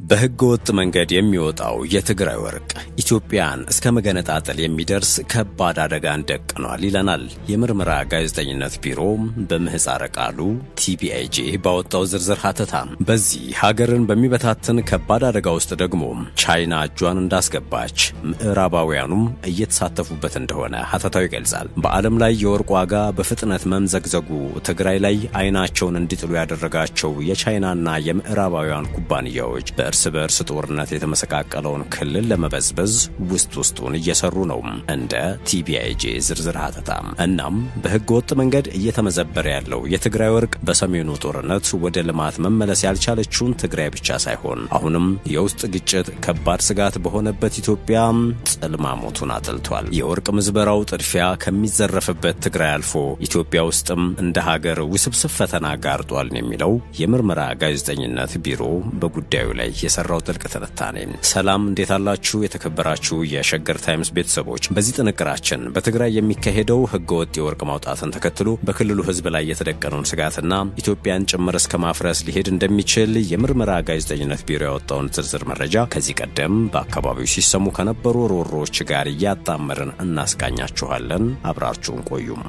በህገወጥ መንገድ የሚወጣው የትግራይ ወርቅ ኢትዮጵያን እስከ መገነጣጠል የሚደርስ ከባድ አደጋን ደቅኗል ይለናል የምርመራ ጋዜጠኝነት ቢሮ በምህጻረ ቃሉ TBIJ ባወጣው ዝርዝር ሀተታ። በዚህ ሀገርን በሚበታትን ከባድ አደጋ ውስጥ ደግሞ ቻይና እጇን እንዳስገባች ምዕራባውያኑም እየተሳተፉበት እንደሆነ ሀተታው ይገልጻል። በዓለም ላይ የወርቅ ዋጋ በፍጥነት መምዘግዘጉ ትግራይ ላይ አይናቸውን እንዲጥሉ ያደረጋቸው የቻይናና የምዕራባውያን ኩባንያዎች በእርስ በርስ ጦርነት የተመሰቃቀለውን ክልል ለመበዝበዝ ውስጡን እየሰሩ ነው እንደ TBIJ ዝርዝር ሀተታ። እናም በህገወጥ መንገድ እየተመዘበረ ያለው የትግራይ ወርቅ በሰሜኑ ጦርነት ወደ ልማት መመለስ ያልቻለችውን ትግራይ ብቻ ሳይሆን አሁንም የውስጥ ግጭት ከባድ ስጋት በሆነበት ኢትዮጵያ ጽልማሞቱን አጥልቷል። የወርቅ ምዝበራው ጥድፊያ ከሚዘረፍበት ትግራይ አልፎ ኢትዮጵያ ውስጥም እንደ ሀገር ውስብስብ ፈተና ጋርጧል የሚለው የምርመራ ጋዜጠኝነት ቢሮ በጉዳዩ ላይ የሰራው ጥልቅ ትንታኔ። ሰላም እንዴት አላችሁ የተከበራችሁ የሸገር ታይምስ ቤተሰቦች። በዚህ ጥንቅራችን በትግራይ የሚካሄደው ህገወጥ የወርቅ ማውጣትን ተከትሎ በክልሉ ህዝብ ላይ የተደቀነውን ስጋትና ኢትዮጵያን ጭምር እስከ ማፍረስ ሊሄድ እንደሚችል የምርመራ ጋዜጠኝነት ቢሮ ያወጣውን ዝርዝር መረጃ ከዚህ ቀደም በአካባቢው ሲሰሙ ከነበሩ ሮሮዎች ጋር እያጣመርን እናስቃኛችኋለን። አብራችሁን ቆዩም።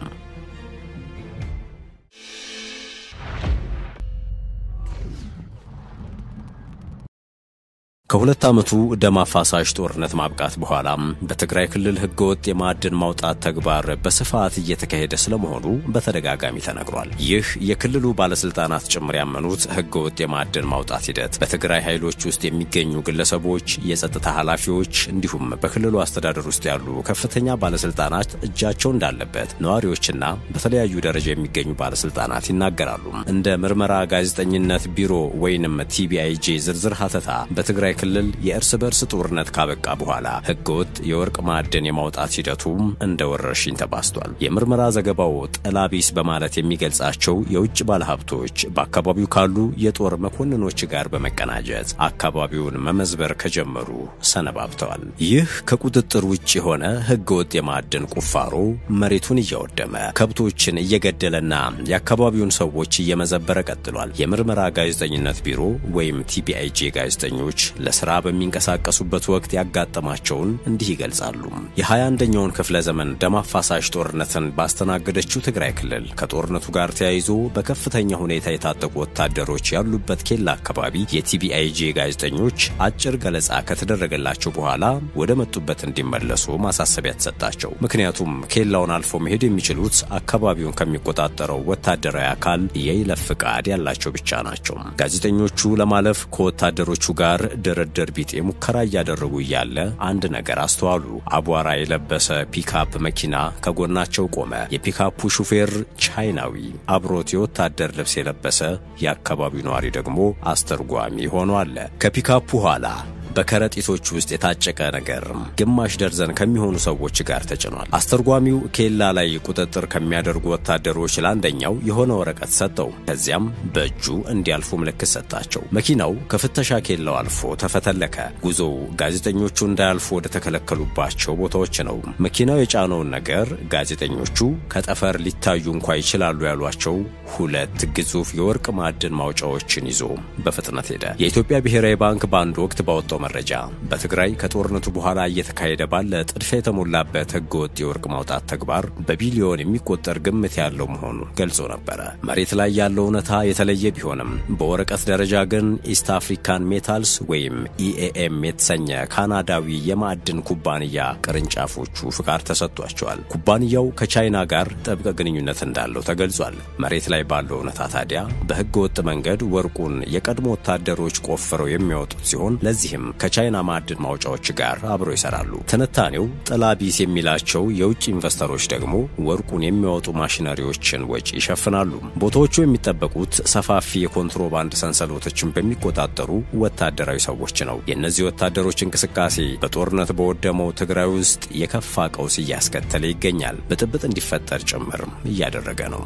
ከሁለት ዓመቱ ደም አፋሳሽ ጦርነት ማብቃት በኋላ በትግራይ ክልል ህገወጥ የማዕድን ማውጣት ተግባር በስፋት እየተካሄደ ስለመሆኑ በተደጋጋሚ ተነግሯል። ይህ የክልሉ ባለስልጣናት ጭምር ያመኑት ህገወጥ የማዕድን ማውጣት ሂደት በትግራይ ኃይሎች ውስጥ የሚገኙ ግለሰቦች፣ የጸጥታ ኃላፊዎች እንዲሁም በክልሉ አስተዳደር ውስጥ ያሉ ከፍተኛ ባለስልጣናት እጃቸው እንዳለበት ነዋሪዎችና በተለያዩ ደረጃ የሚገኙ ባለስልጣናት ይናገራሉ። እንደ ምርመራ ጋዜጠኝነት ቢሮ ወይንም TBIJ ዝርዝር ሀተታ በትግራይ ክልል የእርስ በርስ ጦርነት ካበቃ በኋላ ህገወጥ የወርቅ ማዕድን የማውጣት ሂደቱ እንደ ወረርሽኝ ተባስቷል። የምርመራ ዘገባው ጠላቢስ በማለት የሚገልጻቸው የውጭ ባለሀብቶች በአካባቢው ካሉ የጦር መኮንኖች ጋር በመቀናጀት አካባቢውን መመዝበር ከጀመሩ ሰነባብተዋል። ይህ ከቁጥጥር ውጭ የሆነ ህገወጥ የማዕድን ቁፋሮ መሬቱን እያወደመ ከብቶችን እየገደለና የአካባቢውን ሰዎች እየመዘበረ ቀጥሏል። የምርመራ ጋዜጠኝነት ቢሮ ወይም TBIJ ጋዜጠኞች ለስራ በሚንቀሳቀሱበት ወቅት ያጋጠማቸውን እንዲህ ይገልጻሉ። የ21ኛውን ክፍለ ዘመን ደም አፋሳሽ ጦርነትን ባስተናገደችው ትግራይ ክልል ከጦርነቱ ጋር ተያይዞ በከፍተኛ ሁኔታ የታጠቁ ወታደሮች ያሉበት ኬላ አካባቢ የTBIJ ጋዜጠኞች አጭር ገለጻ ከተደረገላቸው በኋላ ወደ መጡበት እንዲመለሱ ማሳሰቢያ ተሰጣቸው። ምክንያቱም ኬላውን አልፎ መሄድ የሚችሉት አካባቢውን ከሚቆጣጠረው ወታደራዊ አካል የይለፍ ፍቃድ ያላቸው ብቻ ናቸው። ጋዜጠኞቹ ለማለፍ ከወታደሮቹ ጋር ድርድር ቢጤ ሙከራ እያደረጉ እያለ አንድ ነገር አስተዋሉ። አቧራ የለበሰ ፒካፕ መኪና ከጎናቸው ቆመ። የፒካፑ ሹፌር ቻይናዊ፣ አብሮት የወታደር ልብስ የለበሰ የአካባቢው ነዋሪ ደግሞ አስተርጓሚ ሆኖ አለ። ከፒካፑ ኋላ በከረጢቶች ውስጥ የታጨቀ ነገር ግማሽ ደርዘን ከሚሆኑ ሰዎች ጋር ተጭኗል። አስተርጓሚው ኬላ ላይ ቁጥጥር ከሚያደርጉ ወታደሮች ለአንደኛው የሆነ ወረቀት ሰጠው። ከዚያም በእጁ እንዲያልፉ ምልክት ሰጣቸው። መኪናው ከፍተሻ ኬላው አልፎ ተፈተለከ። ጉዞው ጋዜጠኞቹ እንዳያልፉ ወደ ተከለከሉባቸው ቦታዎች ነው። መኪናው የጫነውን ነገር ጋዜጠኞቹ ከጠፈር ሊታዩ እንኳን ይችላሉ ያሏቸው ሁለት ግዙፍ የወርቅ ማዕድን ማውጫዎችን ይዞ በፍጥነት ሄደ። የኢትዮጵያ ብሔራዊ ባንክ በአንድ ወቅት ባወጣው መረጃ በትግራይ ከጦርነቱ በኋላ እየተካሄደ ባለ ጥድፊያ የተሞላበት ህገወጥ የወርቅ ማውጣት ተግባር በቢሊዮን የሚቆጠር ግምት ያለው መሆኑ ገልጾ ነበር። መሬት ላይ ያለው እውነታ የተለየ ቢሆንም በወረቀት ደረጃ ግን ኢስት አፍሪካን ሜታልስ ወይም EAM የተሰኘ ካናዳዊ የማዕድን ኩባንያ ቅርንጫፎቹ ፍቃድ ተሰጥቷቸዋል። ኩባንያው ከቻይና ጋር ጥብቅ ግንኙነት እንዳለው ተገልጿል። መሬት ላይ ባለው እውነታ ታዲያ በህገወጥ መንገድ ወርቁን የቀድሞ ወታደሮች ቆፍረው የሚያወጡት ሲሆን ለዚህም ከቻይና ማዕድን ማውጫዎች ጋር አብሮ ይሰራሉ። ትንታኔው ጠላቢስ የሚላቸው የውጭ ኢንቨስተሮች ደግሞ ወርቁን የሚያወጡ ማሽነሪዎችን ወጪ ይሸፍናሉ። ቦታዎቹ የሚጠበቁት ሰፋፊ የኮንትሮባንድ ሰንሰለቶችን በሚቆጣጠሩ ወታደራዊ ሰዎች ነው። የእነዚህ ወታደሮች እንቅስቃሴ በጦርነት በወደመው ትግራይ ውስጥ የከፋ ቀውስ እያስከተለ ይገኛል። ብጥብጥ እንዲፈጠር ጭምር እያደረገ ነው።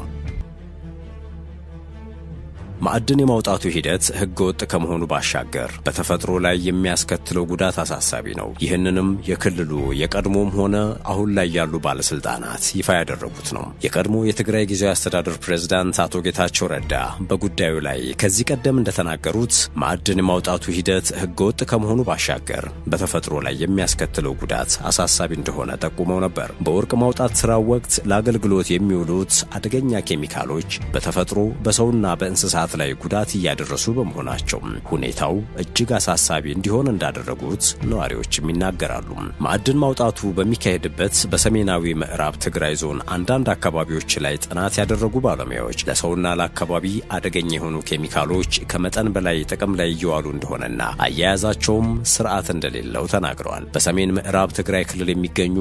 ማዕድን የማውጣቱ ሂደት ህገወጥ ከመሆኑ ባሻገር በተፈጥሮ ላይ የሚያስከትለው ጉዳት አሳሳቢ ነው። ይህንንም የክልሉ የቀድሞም ሆነ አሁን ላይ ያሉ ባለስልጣናት ይፋ ያደረጉት ነው። የቀድሞ የትግራይ ጊዜያዊ አስተዳደር ፕሬዝዳንት አቶ ጌታቸው ረዳ በጉዳዩ ላይ ከዚህ ቀደም እንደተናገሩት ማዕድን የማውጣቱ ሂደት ህገወጥ ከመሆኑ ባሻገር በተፈጥሮ ላይ የሚያስከትለው ጉዳት አሳሳቢ እንደሆነ ጠቁመው ነበር። በወርቅ ማውጣት ስራው ወቅት ለአገልግሎት የሚውሉት አደገኛ ኬሚካሎች በተፈጥሮ በሰውና በእንስሳት ላይ ጉዳት እያደረሱ በመሆናቸው ሁኔታው እጅግ አሳሳቢ እንዲሆን እንዳደረጉት ነዋሪዎችም ይናገራሉ። ማዕድን ማውጣቱ በሚካሄድበት በሰሜናዊ ምዕራብ ትግራይ ዞን አንዳንድ አካባቢዎች ላይ ጥናት ያደረጉ ባለሙያዎች ለሰውና ለአካባቢ አደገኛ የሆኑ ኬሚካሎች ከመጠን በላይ ጥቅም ላይ እየዋሉ እንደሆነና አያያዛቸውም ስርዓት እንደሌለው ተናግረዋል። በሰሜን ምዕራብ ትግራይ ክልል የሚገኙ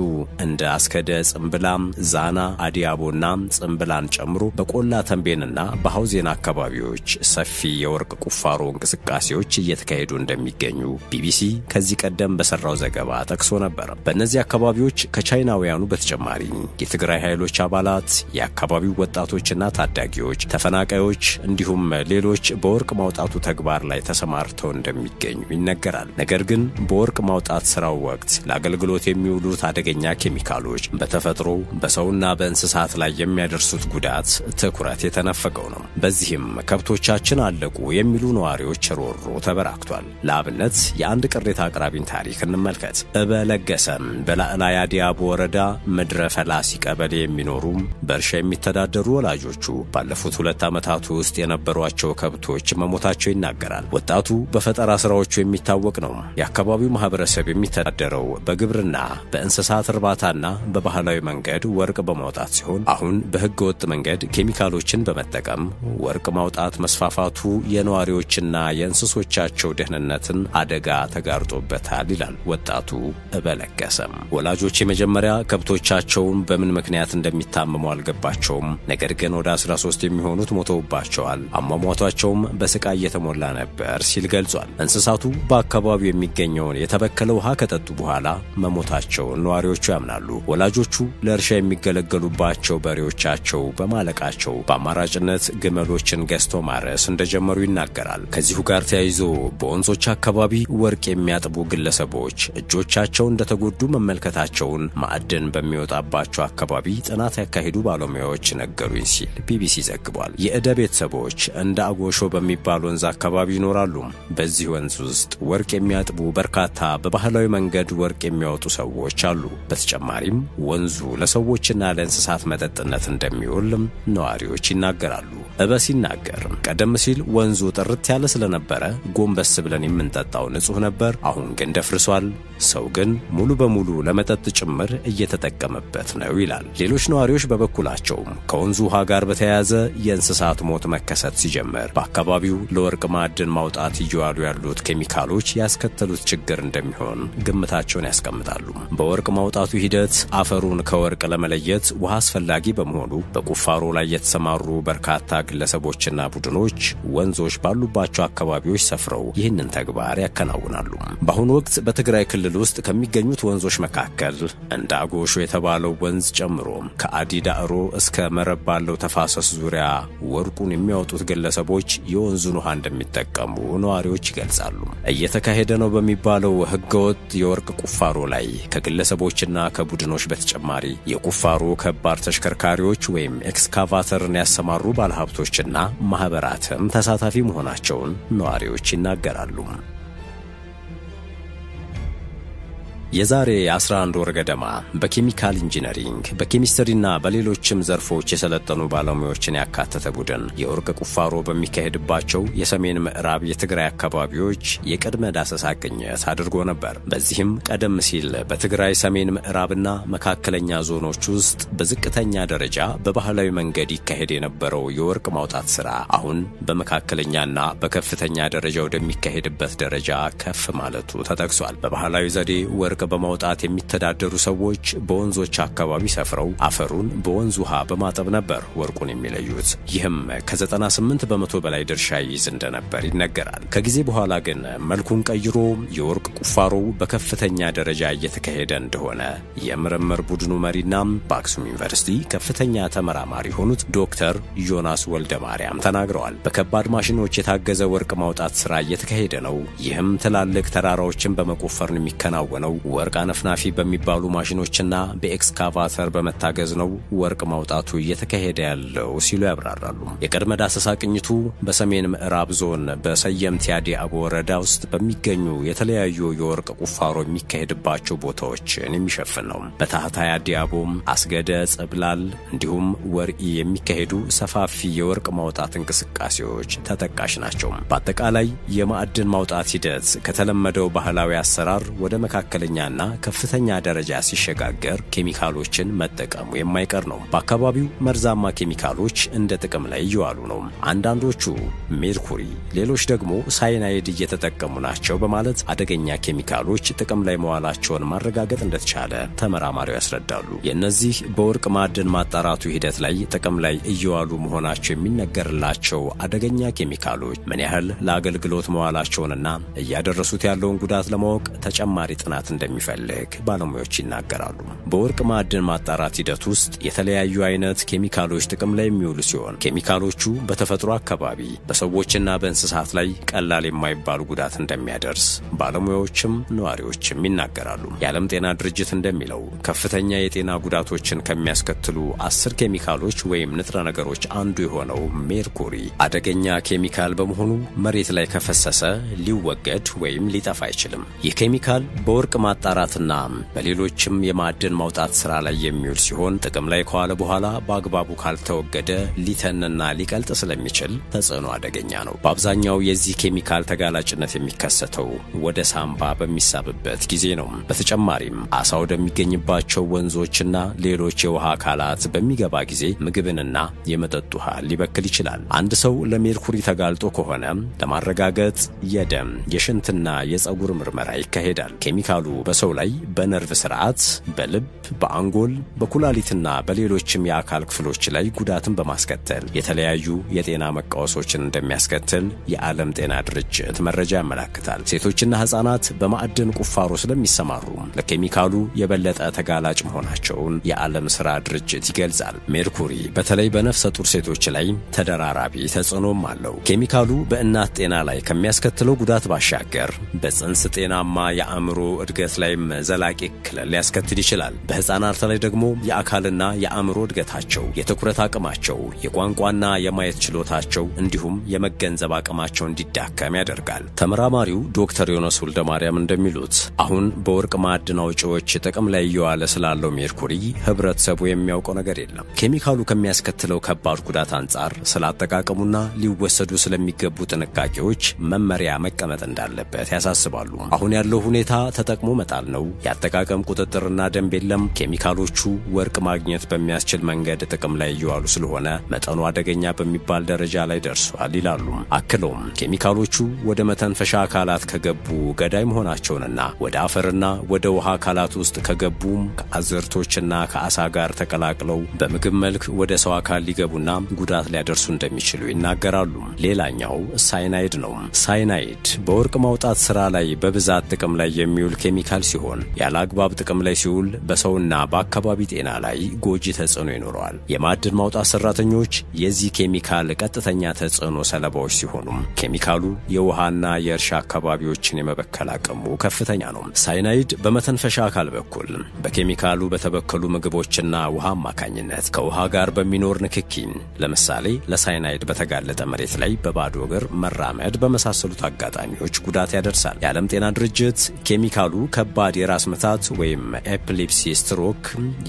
እንደ አስከደ፣ ጽምብላም፣ ዛና፣ አዲያቦና ጽምብላን ጨምሮ በቆላ ተንቤንና በሐውዜን አካባቢዎች ሰፊ የወርቅ ቁፋሮ እንቅስቃሴዎች እየተካሄዱ እንደሚገኙ ቢቢሲ ከዚህ ቀደም በሰራው ዘገባ ጠቅሶ ነበር። በእነዚህ አካባቢዎች ከቻይናውያኑ በተጨማሪ የትግራይ ኃይሎች አባላት፣ የአካባቢው ወጣቶችና ታዳጊዎች፣ ተፈናቃዮች እንዲሁም ሌሎች በወርቅ ማውጣቱ ተግባር ላይ ተሰማርተው እንደሚገኙ ይነገራል። ነገር ግን በወርቅ ማውጣት ስራው ወቅት ለአገልግሎት የሚውሉት አደገኛ ኬሚካሎች በተፈጥሮ በሰውና በእንስሳት ላይ የሚያደርሱት ጉዳት ትኩረት የተነፈገው ነው። በዚህም ከብቶቻችን አለቁ የሚሉ ነዋሪዎች ሮሮ ተበራክቷል። ለአብነት የአንድ ቅሬታ አቅራቢን ታሪክ እንመልከት። እበለገሰም በላዕላይ አዲያቦ ወረዳ ምድረ ፈላሲ ቀበሌ የሚኖሩ በእርሻ የሚተዳደሩ ወላጆቹ ባለፉት 2 ዓመታት ውስጥ የነበሯቸው ከብቶች መሞታቸው ይናገራል። ወጣቱ በፈጠራ ስራዎቹ የሚታወቅ ነው። የአካባቢው ማህበረሰብ የሚተዳደረው በግብርና በእንስሳት እርባታና በባህላዊ መንገድ ወርቅ በማውጣት ሲሆን አሁን በህገ ወጥ መንገድ ኬሚካሎችን በመጠቀም ወርቅ ማውጣት መስፋፋቱ የነዋሪዎችና የእንስሶቻቸው ደህንነትን አደጋ ተጋርጦበታል ይላል ወጣቱ እበለገሰም። ወላጆች የመጀመሪያ ከብቶቻቸውን በምን ምክንያት እንደሚታመሙ አልገባቸውም። ነገር ግን ወደ 13 የሚሆኑት ሞተውባቸዋል። አሟሟታቸውም በስቃይ የተሞላ ነበር ሲል ገልጿል። እንስሳቱ በአካባቢው የሚገኘውን የተበከለ ውሃ ከጠጡ በኋላ መሞታቸውን ነዋሪዎቹ ያምናሉ። ወላጆቹ ለእርሻ የሚገለገሉባቸው በሬዎቻቸው በማለቃቸው በአማራጭነት ግመሎችን ገዝቶ ማረስ እንደጀመሩ ይናገራል። ከዚሁ ጋር ተያይዞ በወንዞች አካባቢ ወርቅ የሚያጥቡ ግለሰቦች እጆቻቸው እንደተጎዱ መመልከታቸውን ማዕድን በሚወጣባቸው አካባቢ ጥናት ያካሂዱ ባለሙያዎች ነገሩኝ ሲል ቢቢሲ ዘግቧል። የእደ ቤተሰቦች እንደ አጎሾ በሚባል ወንዝ አካባቢ ይኖራሉ። በዚህ ወንዝ ውስጥ ወርቅ የሚያጥቡ በርካታ በባህላዊ መንገድ ወርቅ የሚያወጡ ሰዎች አሉ። በተጨማሪም ወንዙ ለሰዎችና ለእንስሳት መጠጥነት እንደሚውልም ነዋሪዎች ይናገራሉ። ሲናገር ቀደም ሲል ወንዙ ጥርት ያለ ስለነበረ ጎንበስ ብለን የምንጠጣው ንጹህ ነበር። አሁን ግን ደፍርሷል። ሰው ግን ሙሉ በሙሉ ለመጠጥ ጭምር እየተጠቀመበት ነው ይላል። ሌሎች ነዋሪዎች በበኩላቸው ከወንዙ ውሃ ጋር በተያያዘ የእንስሳት ሞት መከሰት ሲጀምር በአካባቢው ለወርቅ ማዕድን ማውጣት እየዋሉ ያሉት ኬሚካሎች ያስከተሉት ችግር እንደሚሆን ግምታቸውን ያስቀምጣሉ። በወርቅ ማውጣቱ ሂደት አፈሩን ከወርቅ ለመለየት ውሃ አስፈላጊ በመሆኑ በቁፋሮ ላይ የተሰማሩ በርካታ ግለሰቦችና ቡድኖች ወንዞች ባሉባቸው አካባቢዎች ሰፍረው ይህንን ተግባር ያከናውናሉ። በአሁኑ ወቅት በትግራይ ክልል ውስጥ ከሚገኙት ወንዞች መካከል እንደ አጎሾ የተባለው ወንዝ ጨምሮ ከአዲ ዳዕሮ እስከ መረብ ባለው ተፋሰስ ዙሪያ ወርቁን የሚያወጡት ግለሰቦች የወንዙን ውሃ እንደሚጠቀሙ ነዋሪዎች ይገልጻሉ። እየተካሄደ ነው በሚባለው ህገወጥ የወርቅ ቁፋሮ ላይ ከግለሰቦችና ከቡድኖች በተጨማሪ የቁፋሮ ከባድ ተሽከርካሪዎች ወይም ኤክስካቫተርን ያሰማሩ ባለሀብቶችና ማህበራትም ተሳታፊ መሆናቸውን ነዋሪዎች ይናገራሉ። የዛሬ 11 ወር ገደማ በኬሚካል ኢንጂነሪንግ በኬሚስትሪና በሌሎችም ዘርፎች የሰለጠኑ ባለሙያዎችን ያካተተ ቡድን የወርቅ ቁፋሮ በሚካሄድባቸው የሰሜን ምዕራብ የትግራይ አካባቢዎች የቅድመ ዳሰሳ ቅኝት አድርጎ ነበር። በዚህም ቀደም ሲል በትግራይ ሰሜን ምዕራብና መካከለኛ ዞኖች ውስጥ በዝቅተኛ ደረጃ በባህላዊ መንገድ ይካሄድ የነበረው የወርቅ ማውጣት ስራ አሁን በመካከለኛና በከፍተኛ ደረጃ ወደሚካሄድበት ደረጃ ከፍ ማለቱ ተጠቅሷል። በባህላዊ ዘዴ ወርቅ በማውጣት የሚተዳደሩ ሰዎች በወንዞች አካባቢ ሰፍረው አፈሩን በወንዝ ውሃ በማጠብ ነበር ወርቁን የሚለዩት። ይህም ከ98 በመቶ በላይ ድርሻ ይይዝ እንደነበር ይነገራል። ከጊዜ በኋላ ግን መልኩን ቀይሮ የወርቅ ቁፋሮው በከፍተኛ ደረጃ እየተካሄደ እንደሆነ የምርምር ቡድኑ መሪና በአክሱም ዩኒቨርሲቲ ከፍተኛ ተመራማሪ የሆኑት ዶክተር ዮናስ ወልደማርያም ተናግረዋል። በከባድ ማሽኖች የታገዘ ወርቅ ማውጣት ስራ እየተካሄደ ነው። ይህም ትላልቅ ተራራዎችን በመቆፈር የሚከናወነው ወርቅ አነፍናፊ በሚባሉ ማሽኖችና በኤክስካቫተር በመታገዝ ነው ወርቅ ማውጣቱ እየተካሄደ ያለው ሲሉ ያብራራሉ። የቅድመ ዳሰሳ ቅኝቱ በሰሜን ምዕራብ ዞን በሰየምቲ አዲአቦ ወረዳ ውስጥ በሚገኙ የተለያዩ የወርቅ ቁፋሮ የሚካሄድባቸው ቦታዎችን የሚሸፍን ነው። በታህታይ አዲአቦ፣ አስገደ፣ ጸብላል እንዲሁም ወርኢ የሚካሄዱ ሰፋፊ የወርቅ ማውጣት እንቅስቃሴዎች ተጠቃሽ ናቸው። በአጠቃላይ የማዕድን ማውጣት ሂደት ከተለመደው ባህላዊ አሰራር ወደ መካከለኛና ከፍተኛ ደረጃ ሲሸጋገር ኬሚካሎችን መጠቀሙ የማይቀር ነው። በአካባቢው መርዛማ ኬሚካሎች እንደ ጥቅም ላይ እየዋሉ ነው። አንዳንዶቹ ሜርኩሪ፣ ሌሎች ደግሞ ሳይናይድ እየተጠቀሙ ናቸው በማለት አደገኛ ኬሚካሎች ጥቅም ላይ መዋላቸውን ማረጋገጥ እንደተቻለ ተመራማሪው ያስረዳሉ። የእነዚህ በወርቅ ማዕድን ማጣራቱ ሂደት ላይ ጥቅም ላይ እየዋሉ መሆናቸው የሚነገርላቸው አደገኛ ኬሚካሎች ምን ያህል ለአገልግሎት መዋላቸውንና እያደረሱት ያለውን ጉዳት ለማወቅ ተጨማሪ ጥናት እንደሚፈልግ ባለሙያዎች ይናገራሉ። በወርቅ ማዕድን ማጣራት ሂደት ውስጥ የተለያዩ አይነት ኬሚካሎች ጥቅም ላይ የሚውሉ ሲሆን ኬሚካሎቹ በተፈጥሮ አካባቢ በሰዎችና በእንስሳት ላይ ቀላል የማይባል ጉዳት እንደሚያደርስ ባለሙያዎችም ነዋሪዎችም ይናገራሉ። የዓለም ጤና ድርጅት እንደሚለው ከፍተኛ የጤና ጉዳቶችን ከሚያስከትሉ 10 ኬሚካሎች ወይም ንጥረ ነገሮች አንዱ የሆነው ሜርኩሪ አደገኛ ኬሚካል በመሆኑ መሬት ላይ ከፈሰሰ ሊወገድ ወይም ሊጠፋ አይችልም። ይህ ኬሚካል በወርቅ ማጣራትና በሌሎችም የማዕድን ማውጣት ስራ ላይ የሚውል ሲሆን ጥቅም ላይ ከዋለ በኋላ በአግባቡ ካልተወገደ ሊተንና ሊቀልጥ ስለሚችል ተጽዕኖ አደገኛ ነው። በአብዛኛው የዚህ ኬሚካል ተጋላጭነት የሚከሰተው ወደ ሳምባ በሚሳብበት ጊዜ ነው። በተጨማሪም አሳ ወደሚገኝባቸው ወንዞችና ሌሎች የውሃ አካላት በሚገባ ጊዜ ምግብንና የመጠጥ ውሃ ሊበክል ይችላል። አንድ ሰው ለሜርኩሪ ተጋልጦ ከሆነ ለማረጋገጥ የደም የሽንትና የፀጉር ምርመራ ይካሄዳል። ኬሚካሉ በሰው ላይ በነርቭ ስርዓት፣ በልብ፣ በአንጎል፣ በኩላሊትና በሌሎችም የአካል ክፍሎች ላይ ጉዳትን በማስከተል የተለያዩ የጤና መቃወሶችን እንደሚያስከትል የዓለም ጤና ድርጅት መረጃ ያመለክታል። ሴቶችና ህፃናት በማዕድን ቁፋሮ ስለሚሰማሩ ለኬሚካሉ የበለጠ ተጋላጭ መሆናቸውን የዓለም ስራ ድርጅት ይገልጻል። ሜርኩሪ በተለይ በነፍሰ ጡር ሴቶች ላይ ተደራራቢ ተጽዕኖም አለው። ኬሚካሉ በእናት ጤና ላይ ከሚያስከትለው ጉዳት ባሻገር በጽንስ ጤናማ የአእምሮ እድገት ላይም ዘላቂ እክል ሊያስከትል ይችላል። በህፃናት ላይ ደግሞ የአካልና የአእምሮ እድገታቸው፣ የትኩረት አቅማቸው፣ የቋንቋና የማየት ችሎታቸው እንዲሁም የመገንዘብ አቅማቸው እንዲዳከም ያደርጋል። ተመራማሪው ዶክተር ዮናስ ወልደማርያም እንደሚሉት አሁን በወርቅ ማዕድን አውጪዎች ጥቅም ላይ እየዋለ ስላለው ሜርኩሪ ህብረተሰቡ የሚያውቀው ነገር የለም። ኬሚካሉ ከሚያስከትለው ከባድ ጉዳት አንጻር ስላጠቃቀሙና ሊወሰዱ ስለሚገቡ ጥንቃቄዎች መመሪያ መቀመጥ እንዳለበት ያሳስባሉ። አሁን ያለው ሁኔታ ተጠቅሞ መጣል ነው። ያጠቃቀም ቁጥጥርና ደንብ የለም። ኬሚካሎቹ ወርቅ ማግኘት በሚያስችል መንገድ ጥቅም ላይ እየዋሉ ስለሆነ መጠኑ አደገኛ በሚባል ደረጃ ላይ ደርሷል ይላሉ። አክለውም ኬሚካሎቹ ወደ መተንፈሻ አካላት ከገቡ ገዳይ መሆናቸውንና ወደ አፈርና ወደ ውሃ አካላት ውስጥ ከገቡም ከአዝርቶችና ከአሳ ጋር ተቀላቅለው በምግብ መልክ ወደ ሰው አካል ሊገቡና ጉዳት ሊያደርሱ እንደሚችሉ ይናገራሉ። ሌላኛው ሳይናይድ ነው። ሳይናይድ በወርቅ ማውጣት ስራ ላይ በብዛት ጥቅም ላይ የሚውል ኬሚካል ሲሆን ያለ አግባብ ጥቅም ላይ ሲውል በሰውና በአካባቢ ጤና ላይ ጎጂ ተጽዕኖ ይኖረዋል። የማዕድን ማውጣት ሰራተኞች የዚህ ኬሚካል ቀጥተኛ ተጽዕኖ ሰለባዎች ሲሆኑ ኬሚካሉ የውሃና የእርሻ አካባቢዎችን የመበከል አቅሙ ከፍተኛ ነው። ሳይናይድ በመተንፈሻ አካል በኩል በኬሚካሉ በተበከሉ ምግቦችና ውሃ አማካኝነት ከውሃ ጋር በሚኖር ንክኪ ለምሳሌ ለሳይናይድ በተጋለጠ መሬት ላይ በባዶ እግር መራመድ በመሳሰሉት አጋጣሚዎች ጉዳት ያደርሳል። የዓለም ጤና ድርጅት ኬሚካሉ ከባድ የራስ ምታት ወይም ኤፒሌፕሲ፣ ስትሮክ፣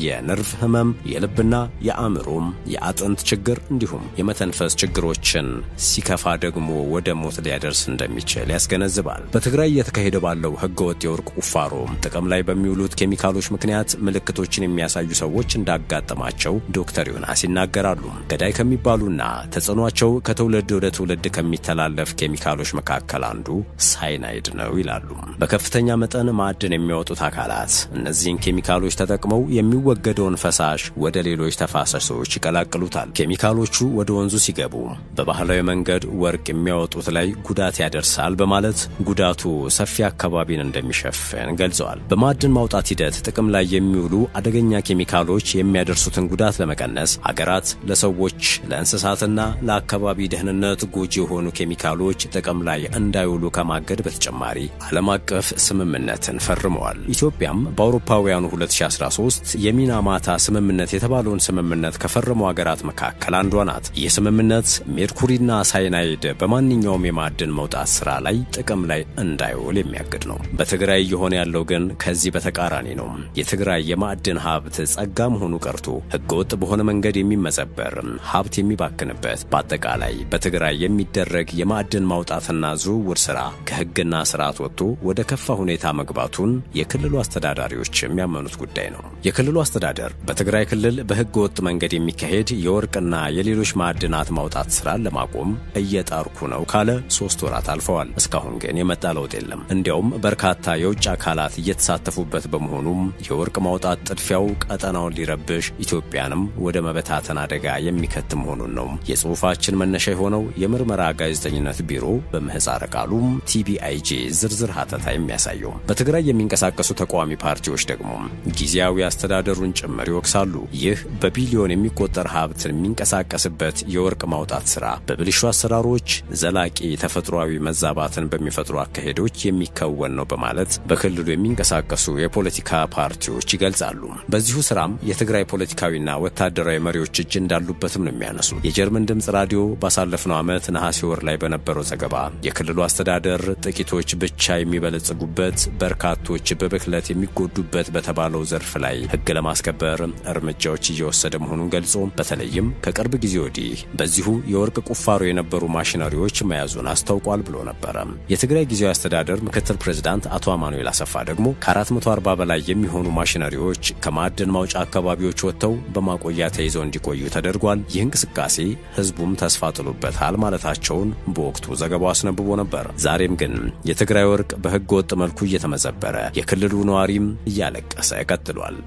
የነርቭ ህመም፣ የልብና የአእምሮም የአጥንት ችግር እንዲሁም የመተንፈስ ችግሮችን ሲከፋ ደግሞ ወደ ሞት ሊያደርስ እንደሚችል ያስገነዝባል። በትግራይ እየተካሄደ ባለው ህገወጥ የወርቅ ቁፋሮ ጥቅም ላይ በሚውሉት ኬሚካሎች ምክንያት ምልክቶችን የሚያሳዩ ሰዎች እንዳጋጠማቸው ዶክተር ዮናስ ይናገራሉ። ገዳይ ከሚባሉና ተጽዕኗቸው ከትውልድ ወደ ትውልድ ከሚተላለፍ ኬሚካሎች መካከል አንዱ ሳይናይድ ነው ይላሉ። በከፍተኛ መጠን ማዕድን ማዕድን የሚያወጡት አካላት እነዚህን ኬሚካሎች ተጠቅመው የሚወገደውን ፈሳሽ ወደ ሌሎች ተፋሰሶች ይቀላቅሉታል። ኬሚካሎቹ ወደ ወንዙ ሲገቡ በባህላዊ መንገድ ወርቅ የሚያወጡት ላይ ጉዳት ያደርሳል በማለት ጉዳቱ ሰፊ አካባቢን እንደሚሸፍን ገልጸዋል። በማዕድን ማውጣት ሂደት ጥቅም ላይ የሚውሉ አደገኛ ኬሚካሎች የሚያደርሱትን ጉዳት ለመቀነስ ሀገራት ለሰዎች ለእንስሳትና ለአካባቢ ደህንነት ጎጂ የሆኑ ኬሚካሎች ጥቅም ላይ እንዳይውሉ ከማገድ በተጨማሪ ዓለም አቀፍ ስምምነትን ፈርመዋል። ኢትዮጵያም በአውሮፓውያኑ 2013 የሚናማታ ስምምነት የተባለውን ስምምነት ከፈረሙ ሀገራት መካከል አንዷ ናት። ይህ ስምምነት ሜርኩሪና ሳይናይድ በማንኛውም የማዕድን መውጣት ስራ ላይ ጥቅም ላይ እንዳይውል የሚያግድ ነው። በትግራይ እየሆነ ያለው ግን ከዚህ በተቃራኒ ነው። የትግራይ የማዕድን ሀብት ጸጋ መሆኑ ቀርቶ ህገወጥ በሆነ መንገድ የሚመዘበር ሀብት የሚባክንበት በአጠቃላይ በትግራይ የሚደረግ የማዕድን ማውጣትና ዝውውር ስራ ከህግና ስርዓት ወጥቶ ወደ ከፋ ሁኔታ መግባቱን የክልሉ አስተዳዳሪዎች የሚያመኑት ጉዳይ ነው። የክልሉ አስተዳደር በትግራይ ክልል በህገ ወጥ መንገድ የሚካሄድ የወርቅና የሌሎች ማዕድናት ማውጣት ስራን ለማቆም እየጣርኩ ነው ካለ 3 ወራት አልፈዋል። እስካሁን ግን የመጣ ለውጥ የለም። እንዲያውም በርካታ የውጭ አካላት እየተሳተፉበት በመሆኑም የወርቅ ማውጣት ጥድፊያው ቀጠናውን ሊረብሽ ኢትዮጵያንም ወደ መበታተን አደጋ የሚከት መሆኑን ነው የጽሑፋችን መነሻ የሆነው የምርመራ ጋዜጠኝነት ቢሮ በምህጻረ ቃሉም TBIJ ዝርዝር ሀተታ የሚያሳየው። በትግራይ የሚንቀሳቀሱ ተቃዋሚ ፓርቲዎች ደግሞ ጊዜያዊ አስተዳደሩን ጭምር ይወቅሳሉ። ይህ በቢሊዮን የሚቆጠር ሀብት የሚንቀሳቀስበት የወርቅ ማውጣት ስራ በብልሹ አሰራሮች ዘላቂ ተፈጥሯዊ መዛባትን በሚፈጥሩ አካሄዶች የሚከወን ነው በማለት በክልሉ የሚንቀሳቀሱ የፖለቲካ ፓርቲዎች ይገልጻሉ። በዚሁ ስራም የትግራይ ፖለቲካዊና ወታደራዊ መሪዎች እጅ እንዳሉበትም ነው የሚያነሱት። የጀርመን ድምጽ ራዲዮ ባሳለፍነው ዓመት ነሐሴ ወር ላይ በነበረው ዘገባ የክልሉ አስተዳደር ጥቂቶች ብቻ የሚበለጽጉበት በርካቶች በብክለት የሚጎዱበት በተባለው ዘርፍ ላይ ህግ ለማስከበር እርምጃዎች እየወሰደ መሆኑን ገልጾ በተለይም ከቅርብ ጊዜ ወዲህ በዚሁ የወርቅ ቁፋሮ የነበሩ ማሽነሪዎች መያዙን አስታውቋል ብሎ ነበር። የትግራይ ጊዜያዊ አስተዳደር ምክትል ፕሬዝዳንት አቶ አማኑኤል አሰፋ ደግሞ ከ440 በላይ የሚሆኑ ማሽነሪዎች ከማዕድን ማውጫ አካባቢዎች ወጥተው በማቆያ ተይዘው እንዲቆዩ ተደርጓል። ይህ እንቅስቃሴ ህዝቡም ተስፋ ጥሎበታል ማለታቸውን በወቅቱ ዘገባው አስነብቦ ነበር። ዛሬም ግን የትግራይ ወርቅ በህገ ወጥ መልኩ እየተመዘበረ የክልሉ ነዋሪም እያለቀሰ ቀጥሏል።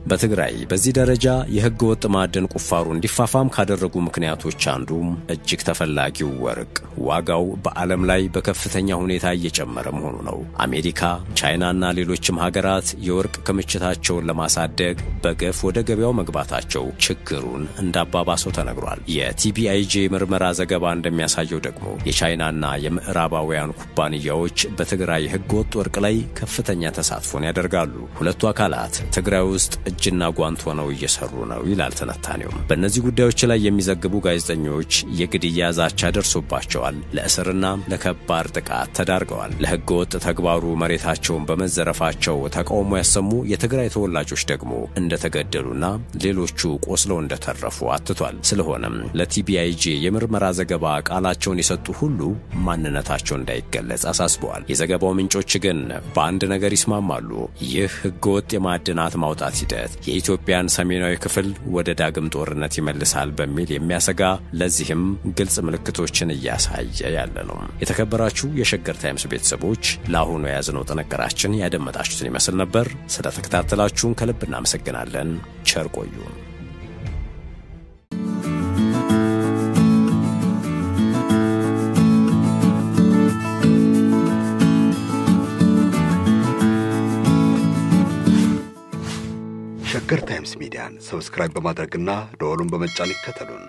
በትግራይ በዚህ ደረጃ የህገ ወጥ ማዕድን ቁፋሮ እንዲፋፋም ካደረጉ ምክንያቶች አንዱ እጅግ ተፈላጊው ወርቅ ዋጋው በዓለም ላይ በከፍተኛ ሁኔታ እየጨመረ መሆኑ ነው። አሜሪካ፣ ቻይናና ሌሎችም ሀገራት የወርቅ ክምችታቸውን ለማሳደግ በገፍ ወደ ገበያው መግባታቸው ችግሩን እንዳባባሰው ተነግሯል። የቲቢአይጄ ምርመራ ዘገባ እንደሚያሳየው ደግሞ የቻይናና የምዕራባውያን ኩባንያዎች በትግራይ ህገ ወጥ ወርቅ ላይ ከፍተኛ ተሳትፎን ያደርጋሉ። ሁለቱ አካላት ትግራይ ውስጥ እጅና ጓንት ሆነው እየሰሩ ነው ይላል ተነታኔው። በእነዚህ ጉዳዮች ላይ የሚዘግቡ ጋዜጠኞች የግድያ ዛቻ ደርሶባቸዋል፣ ለእስርና ለከባድ ጥቃት ተዳርገዋል። ለህገ ወጥ ተግባሩ መሬታቸውን በመዘረፋቸው ተቃውሞ ያሰሙ የትግራይ ተወላጆች ደግሞ እንደተገደሉና ሌሎቹ ቆስለው እንደተረፉ አትቷል። ስለሆነም ለቲቢአይጄ የምርመራ ዘገባ ቃላቸውን የሰጡ ሁሉ ማንነታቸው እንዳይገለጽ አሳስበዋል። የዘገባው ምንጮች ግን በአንድ ነገር ይስማማሉ። ይህ ህገ ወጥ የማዕድናት ማውጣት ሂደት የኢትዮጵያን ሰሜናዊ ክፍል ወደ ዳግም ጦርነት ይመልሳል በሚል የሚያሰጋ ለዚህም ግልጽ ምልክቶችን እያሳየ ያለ ነው። የተከበራችሁ የሸገር ታይምስ ቤተሰቦች ለአሁኑ የያዝነው ጥንቅራችን ያደመጣችሁትን ይመስል ነበር። ስለተከታተላችሁን ከልብ እናመሰግናለን። ቸር ቆዩ። ሸገር ታይምስ ሚዲያን ሰብስክራይብ በማድረግና ደወሉን በመጫን ይከተሉን።